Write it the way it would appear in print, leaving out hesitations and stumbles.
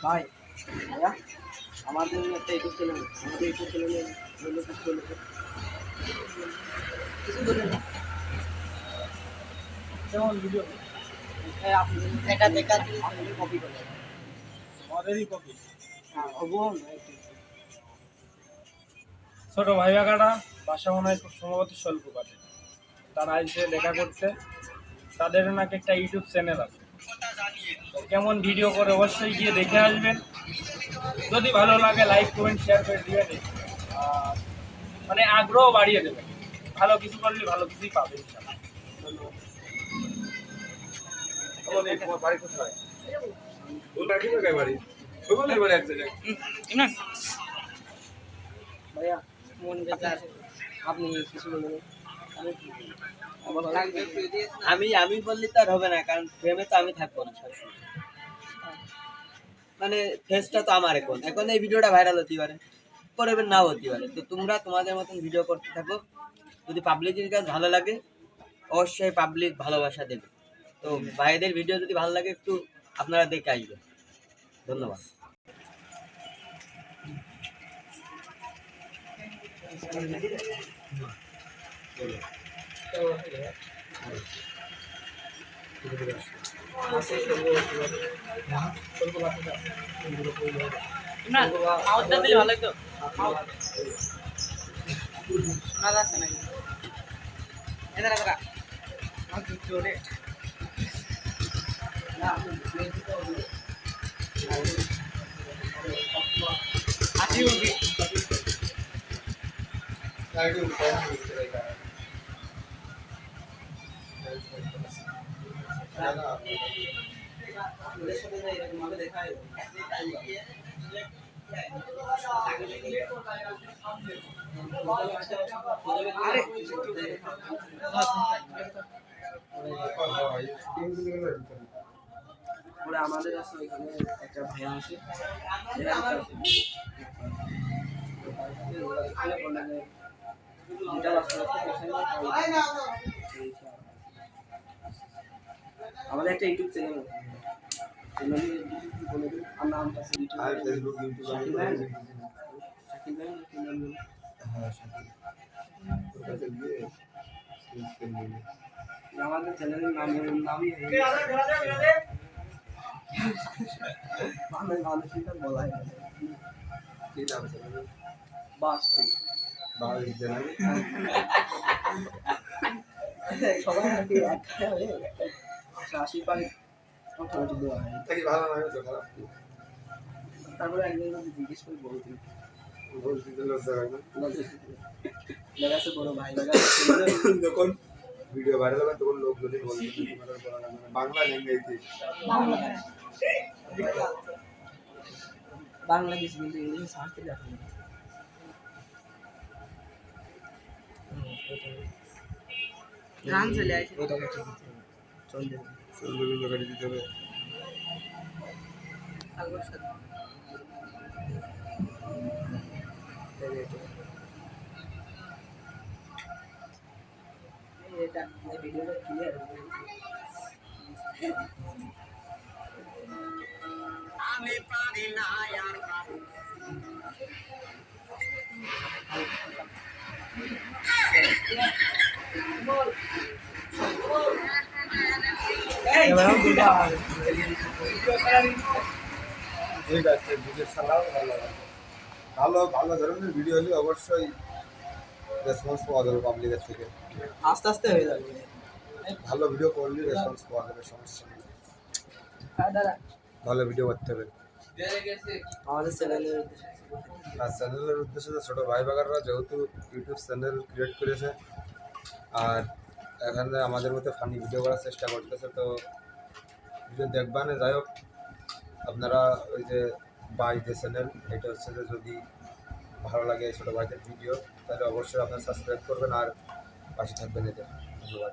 ভাই ভাইয়া আমাদের একটা ইউটিউব চ্যানেল আমাদের ইউটিউব চ্যানেলে কিছু বলে কিছু বলে না যেমন ভিডিও আপনি দেখা দেখা আপনি কপি করেন আমাদেরই কপি। হ্যাঁ অবশ্যই ছোট ভাই কাকাটা বাসা মনে হয় খুব সম্ভবত স্বল্প কাটে, তারা এসে দেখা করতে। তাদের নাকি একটা ইউটিউব চ্যানেল আছে, কেমন ভিডিও করে অবশ্যই গিয়ে দেখে আসবেন। যদি ভালো লাগে লাইক কমেন্ট শেয়ার করে দিবেন, আর মানে আগ্রহ বাড়িয়ে দেবেন। ভালো কিছু করলে ভালো কিছুই পাবে ইনশাআল্লাহ। বাড়ি কোথায়? ভাইয়া মন বেকার আপনি কিছু বলবেন আমি আমি বললে তো আর হবে না, কারণ প্রেমে তো আমি থাকবো না সবসময়। মানে ফেসটা তো আমার এখন এখন এই ভিডিওটা ভাইরাল হতে পারে, পরে নাও হতে পারে। তো তোমরা তোমাদের মতন ভিডিও করতে থাকো, যদি পাবলিকের কাছে ভালো লাগে অবশ্যই পাবলিক ভালোবাসা দেবে। তো ভাইদের ভিডিও যদি ভালো লাগে একটু আপনারা দেখে আসবেন। ধন্যবাদ। না আওয়াজটা দিলে ভালো হতো, শোনা যাচ্ছে নাকি এদারা এদারা আমার জোরে না আসি উঠি আমাদের আছে ওইখানে একটা ভাইয়া আছে আমাদের একটা ইউটিউব চ্যানেল আছে, নামটা ফেসবুক ইউটিউব শাকিল ভাই আমাদের চ্যানেলের নামই মানুষের বলা হয় কি নাম বাস্তি সবাই নাকি আশি পারে দেওয়া হয় তারপরে একজন জিজ্ঞেস করে বলতেন বড় ভাই যখন ভিডিও ভাইরাল হবে তখন লোকজন বাংলা ল্যাঙ্গুয়েজে বাংলাদেশ কিন্তু ইংলিশ সার্চ দিলে এখন গান চলে আসে এটা ঠিক আছে চলবে গাড়ি দিতে হবে। এটা ভিডিওটা ক্লিয়ার আমি পারি না আর ঠিক আছে ভিডিও চালাও ভালো ভালো ধরনের ভিডিও হলে অবশ্যই রেসপন্স পাওয়া যাবে পাবলিকের থেকে। আস্তে আস্তে হয়ে যাবে, ভালো ভিডিও করলে রেসপন্স পাওয়া যাবে, সমস্যা নেই। ভালো ভিডিও করতে হবে। আমাদের চ্যানেলের আর চ্যানেলের উদ্দেশ্যে ছোটো ভাই বাগাররা যেহেতু ইউটিউব চ্যানেল ক্রিয়েট করেছে আর এখানে আমাদের মধ্যে ফানি ভিডিও করার চেষ্টা করতেছে, তো ভিডিও দেখবেন। যাই হোক আপনারা ওই যে বাই যে চ্যানেল, এটা হচ্ছে যে যদি ভালো লাগে এই ছোটো ভাইদের ভিডিও তাহলে অবশ্যই আপনারা সাবস্ক্রাইব করবেন আর পাশে থাকবেন এদের। ধন্যবাদ।